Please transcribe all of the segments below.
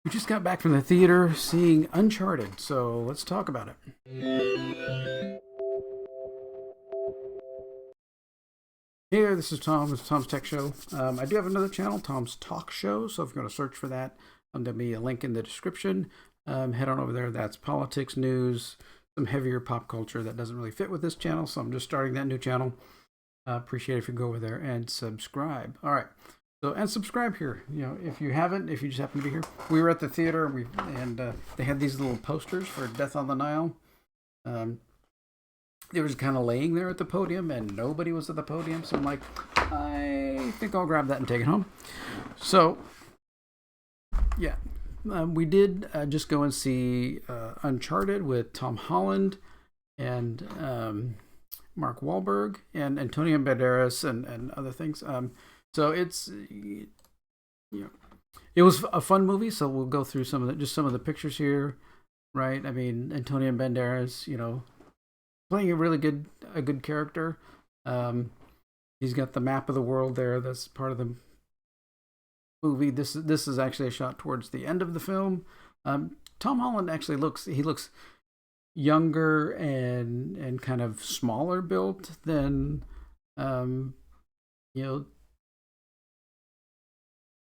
We just got back from the theater seeing Uncharted, so let's talk about it. Hey there, this is Tom. This is Tom's Tech Show. I do have another channel, Tom's Talk Show, so if you're going to search for that, there'll be a link in the description. Head on over there. That's politics, news, some heavier pop culture that doesn't really fit with this channel, so I'm just starting that new channel. Appreciate it if you go over there and subscribe. All right. So, and subscribe here. You know, if you haven't, if you just happen to be here, we were at the theater and they had these little posters for Death on the Nile. They were just kind of laying there at the podium, and nobody was at the podium. So I'm like, I think I'll grab that and take it home. So, yeah, we did just go and see Uncharted with Tom Holland and Mark Wahlberg and Antonio Banderas and other things. So it's, you know, it was a fun movie. So we'll go through some of the pictures here, right? I mean, Antonio Banderas, playing a good character. He's got the map of the world there. That's part of the movie. This is actually a shot towards the end of the film. Tom Holland actually looks younger and kind of smaller built than you know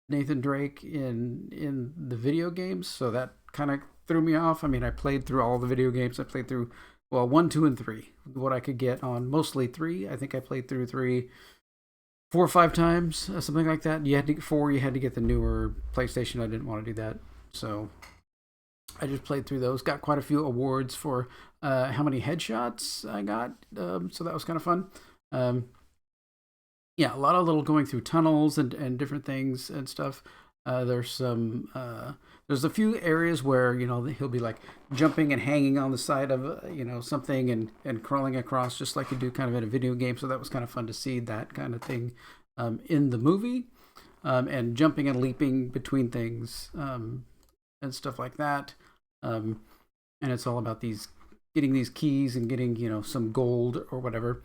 Nathan Drake in the video games, so that kind of threw me off. I mean, I played through all the video games. I played through, well, 1, 2, and 3. What I could get on mostly 3. I think I played through 3 4 or 5 times, something like that. You had to 4. You had to get the newer PlayStation. I didn't want to do that, so I just played through those. Got quite a few awards for how many headshots I got, so that was kind of fun. Yeah, a lot of little going through tunnels and different things and stuff. There's a few areas where he'll be like jumping and hanging on the side of something and crawling across just like you do kind of in a video game. So that was kind of fun to see that kind of thing in the movie, and jumping and leaping between things and stuff like that. And it's all about getting these keys and getting some gold or whatever.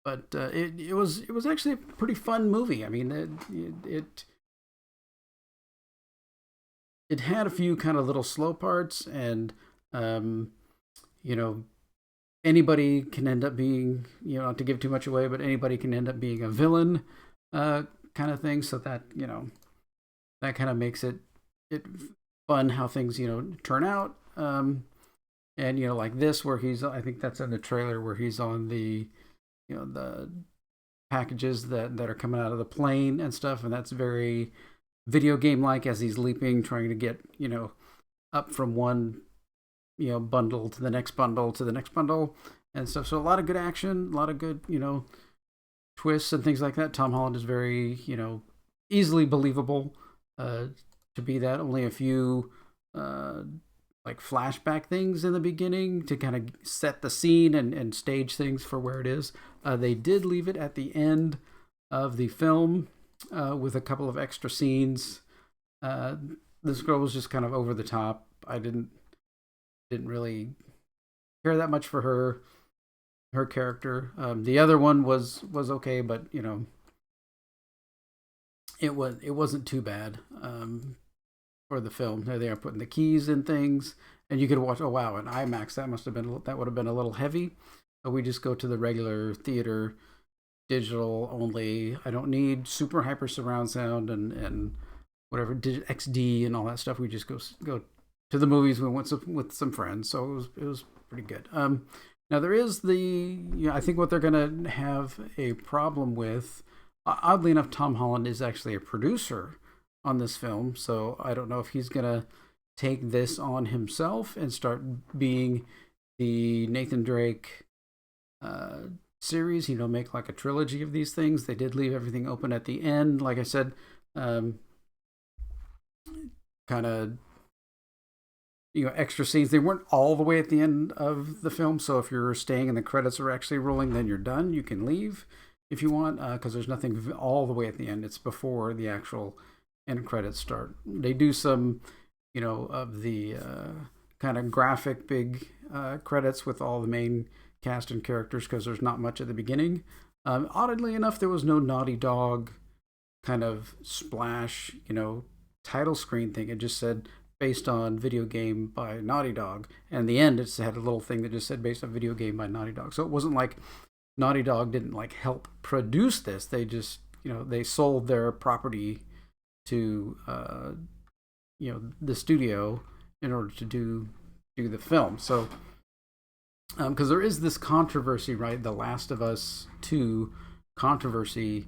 But it was actually a pretty fun movie. I mean, it had a few kind of little slow parts, and you know anybody can end up being, not to give too much away, but anybody can end up being a villain, kind of thing. So that that kind of makes it fun how things turn out. And like this, where I think that's in the trailer where he's on the packages that are coming out of the plane and stuff, and that's very video game like, as he's leaping, trying to get up from one bundle to the next bundle to the next bundle and stuff. So a lot of good action, a lot of good twists and things like that. Tom Holland is very easily believable to be that. Only a few like flashback things in the beginning to kind of set the scene and stage things for where it is. They did leave it at the end of the film with a couple of extra scenes. This girl was just kind of over the top. I didn't really care that much for her character. The other one was okay, but it wasn't too bad. For the film, there they are putting the keys in things, and you could watch. Oh wow, an IMAX, that would have been a little heavy. But we just go to the regular theater, digital only. I don't need super hyper surround sound and whatever XD and all that stuff. We just go to the movies. We went with some friends, so it was pretty good. Now there is I think what they're gonna have a problem with. Oddly enough, Tom Holland is actually a producer on this film, so I don't know if he's gonna take this on himself and start being the Nathan Drake series, make like a trilogy of these things. They did leave everything open at the end, like I said, kind of extra scenes. They weren't all the way at the end of the film, so if you're staying and the credits are actually rolling, then you're done. You can leave if you want, because there's nothing all the way at the end. It's before the actual end credits start. They do some of the kind of graphic big credits with all the main cast and characters, because there's not much at the beginning. Oddly enough, there was no Naughty Dog kind of splash, title screen thing, it just said based on video game by Naughty Dog. And the end, it had a little thing that just said based on video game by Naughty Dog. So it wasn't like Naughty Dog didn't like help produce this. They just, they sold their property to, the studio in order to do the film. So, because there is this controversy, right? The Last of Us 2 controversy.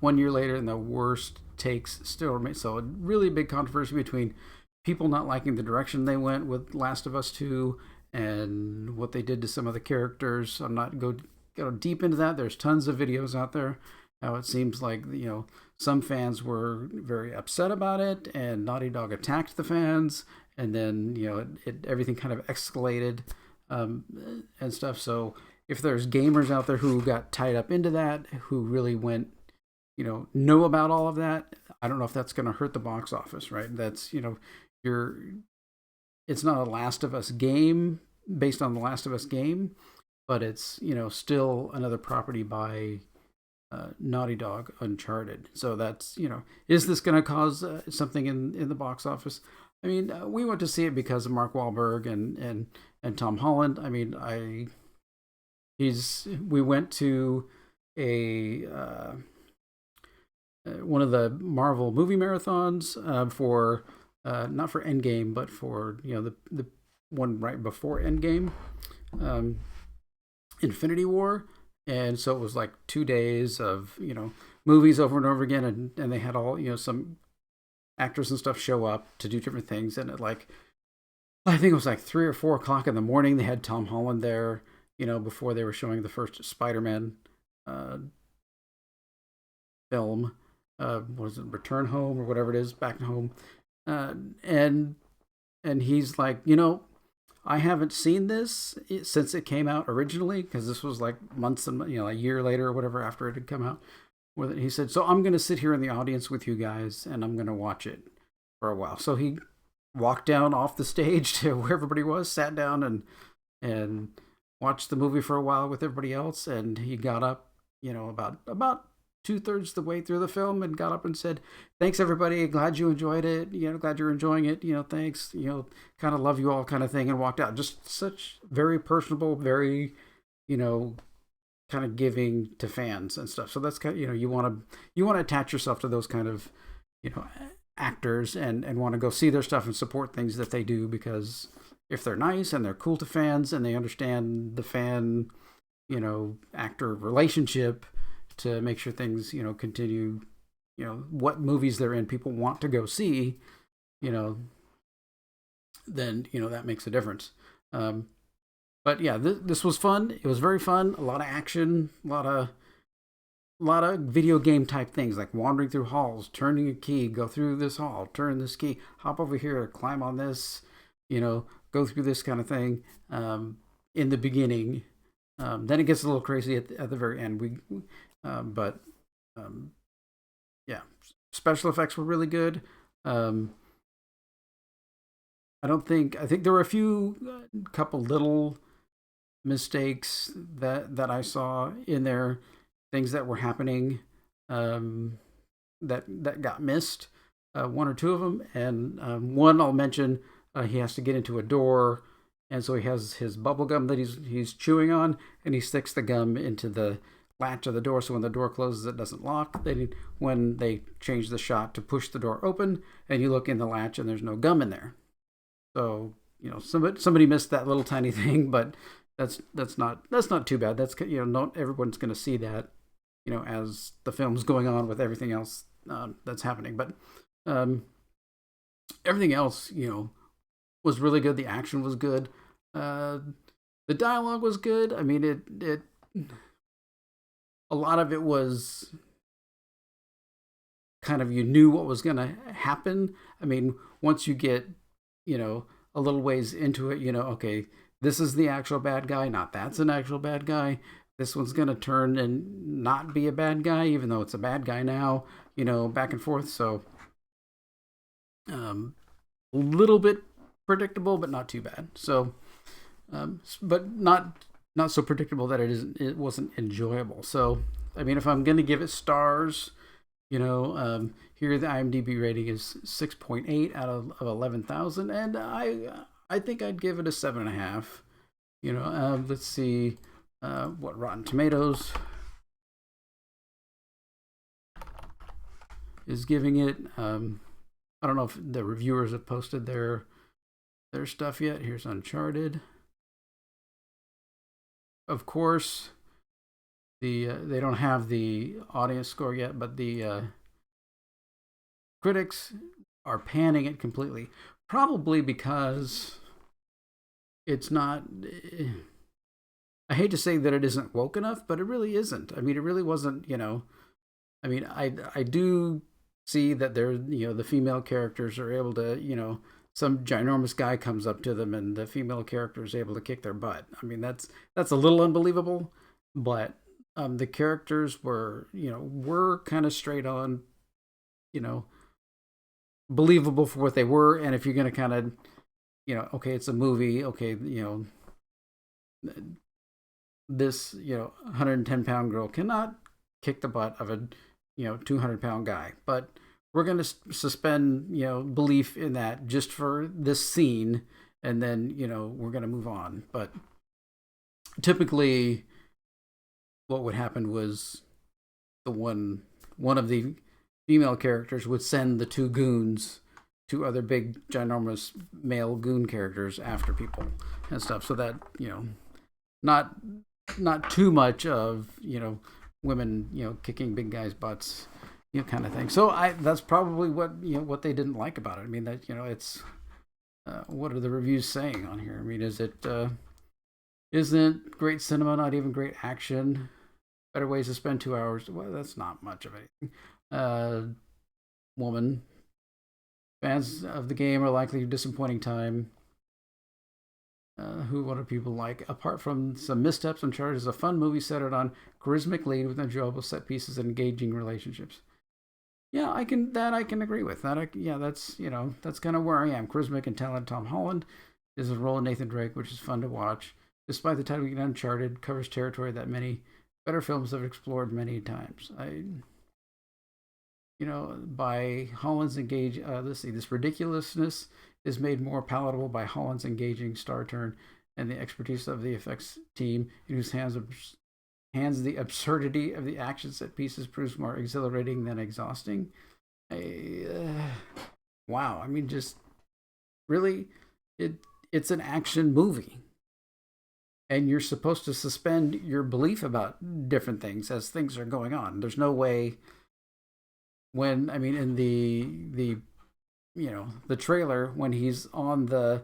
1 year later, and the worst takes still remain. So a really big controversy between people not liking the direction they went with Last of Us 2 and what they did to some of the characters. I'm not go deep into that. There's tons of videos out there. How it seems like some fans were very upset about it, and Naughty Dog attacked the fans, and then everything kind of escalated and stuff. So if there's gamers out there who got tied up into that, who really went know about all of that, I don't know if that's going to hurt the box office, right? That's it's not a Last of Us game based on the Last of Us game, but it's still another property by Naughty Dog, Uncharted. So that's is this going to cause something in the box office? I mean, we went to see it because of Mark Wahlberg and Tom Holland. I mean, we went to a one of the Marvel movie marathons for not for Endgame, but for the one right before Endgame, Infinity War. And so it was like 2 days of movies over and over again, and they had all some actors and stuff show up to do different things. And I think it was like 3 or 4 o'clock in the morning. They had Tom Holland there, before they were showing the first Spider-Man film. Was it Return Home or whatever it is, Back Home? And he's like, I haven't seen this since it came out originally, because this was like months and a year later or whatever after it had come out. He said, so I'm going to sit here in the audience with you guys and I'm going to watch it for a while. So he walked down off the stage to where everybody was, sat down and watched the movie for a while with everybody else. And he got up, about 2/3 the way through the film and got up and said, thanks everybody, glad you enjoyed it, glad you're enjoying it, thanks, kind of love you all kind of thing, and walked out. Just such very personable, very kind of giving to fans and stuff. So that's kind of, you want to attach yourself to those kind of actors and want to go see their stuff and support things that they do, because if they're nice and they're cool to fans and they understand the fan actor relationship to make sure things continue, what movies they're in people want to go see, then that makes a difference. But yeah, this was fun. It was very fun. A lot of action, a lot of video game type things, like wandering through halls, turning a key, go through this hall, turn this key, hop over here, climb on this, go through this kind of thing. In the beginning, then it gets a little crazy at the very end. Yeah, special effects were really good. I think there were a couple little mistakes that I saw in there, things that were happening that got missed, 1 or 2 of them. And one I'll mention, he has to get into a door, and so he has his bubble gum that he's chewing on, and he sticks the gum into the latch of the door, so when the door closes it doesn't lock. When they change the shot to push the door open, and you look in the latch and there's no gum in there. So somebody missed that little tiny thing, but that's not too bad. That's not everyone's going to see that as the film's going on with everything else that's happening. But everything else was really good. The action was good. The dialogue was good. I mean, it a lot of it was kind of, you knew what was going to happen. I mean, once you get, a little ways into it, okay, this is the actual bad guy, not that's an actual bad guy. This one's going to turn and not be a bad guy, even though it's a bad guy now, back and forth. So, a little bit predictable, but not too bad. So, but not so predictable that it wasn't enjoyable. So, I mean, if I'm going to give it stars, Here the IMDb rating is 6.8 out of 11,000, and I think I'd give it a 7.5. Let's see what Rotten Tomatoes is giving it. I don't know if the reviewers have posted their stuff yet. Here's Uncharted. Of course, they don't have the audience score yet, but the critics are panning it completely. Probably because it's not. I hate to say that it isn't woke enough, but it really isn't. I mean, it really wasn't. I mean, I do see that the female characters are able to, some ginormous guy comes up to them and the female character is able to kick their butt. I mean, that's a little unbelievable, but the characters were kind of straight on, believable for what they were. And if you're going to kind of, okay, it's a movie, okay, this 110-pound girl cannot kick the butt of a 200-pound guy, but we're going to suspend belief in that just for this scene, and then we're going to move on. But typically what would happen was the one of the female characters would send the two goons, two other big ginormous male goon characters after people and stuff, so that not too much of women kicking big guys' butts, kind of thing. So that's probably what they didn't like about it. I mean, that it's what are the reviews saying on here? I mean, isn't great cinema, not even great action, better ways to spend 2 hours? Well, that's not much of anything. Woman fans of the game are likely disappointing time. What do people like? Apart from some missteps, Uncharted is a fun movie centered on charismatic lead with enjoyable set pieces and engaging relationships. Yeah, I can agree with that. That's kind of where I am. Charismatic and talented Tom Holland is a role in Nathan Drake, which is fun to watch. Despite the title, Uncharted covers territory that many better films have explored many times. By Holland's let's see, this ridiculousness is made more palatable by Holland's engaging star turn and the expertise of the effects team, in whose hands the absurdity of the action set pieces proves more exhilarating than exhausting. Wow, I mean, just really, it's an action movie, and you're supposed to suspend your belief about different things as things are going on. There's no way in the the trailer, when he's on the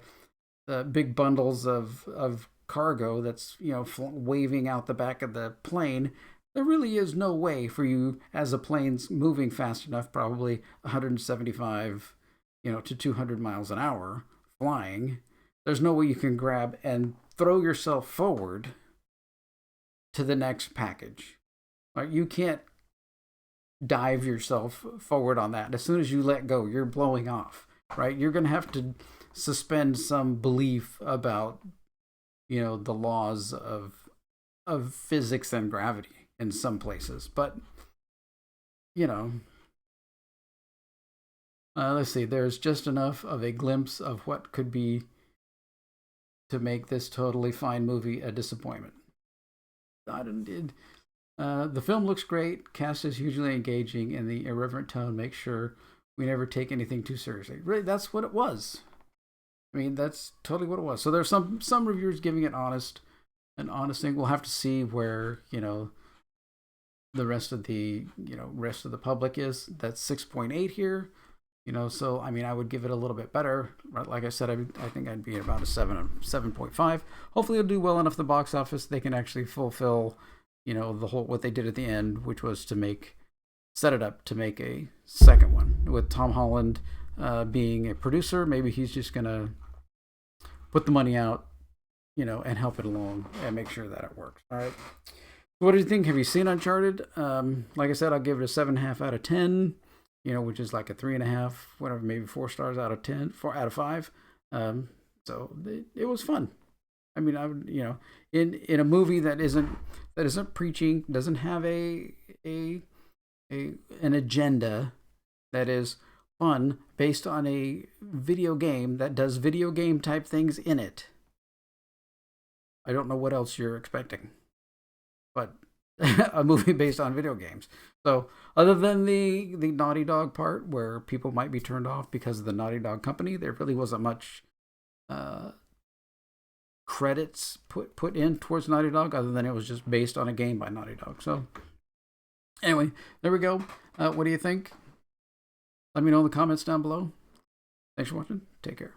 big bundles of cargo that's waving out the back of the plane, there really is no way for you, as a plane's moving fast enough, probably 175 to 200 miles an hour flying, there's no way you can grab and throw yourself forward to the next package. Right? You can't dive yourself forward on that. As soon as you let go, you're blowing off, right? You're going to have to suspend some belief about the laws of physics and gravity in some places. But let's see, there's just enough of a glimpse of what could be to make this totally fine movie a disappointment. The film looks great, cast is hugely engaging, and the irreverent tone makes sure we never take anything too seriously. Really, that's what it was. I mean, that's totally what it was. So there's some reviewers giving it an honest thing. We'll have to see where the rest of the public is. That's 6.8 here. So I mean, I would give it a little bit better. Like I said, I think I'd be at about a 7.5. Hopefully, it'll do well enough at the box office they can actually fulfill the whole what they did at the end, which was to set it up to make a second one with Tom Holland being a producer. Maybe he's just gonna put the money out, and help it along and make sure that it works. All right. What do you think? Have you seen Uncharted? Like I said, I'll give it a 7.5 out of 10. Which is like a 3.5, whatever, maybe 4 stars out of 10, 4 out of 5. So it was fun. I mean, I would, in a movie that isn't preaching, doesn't have a an agenda that is fun based on a video game that does video game type things in it. I don't know what else you're expecting, but a movie based on video games. So other than the Naughty Dog part where people might be turned off because of the Naughty Dog company, there really wasn't much credits put in towards Naughty Dog other than it was just based on a game by Naughty Dog. So anyway, there we go. What do you think? Let me know in the comments down below. Thanks for watching. Take care.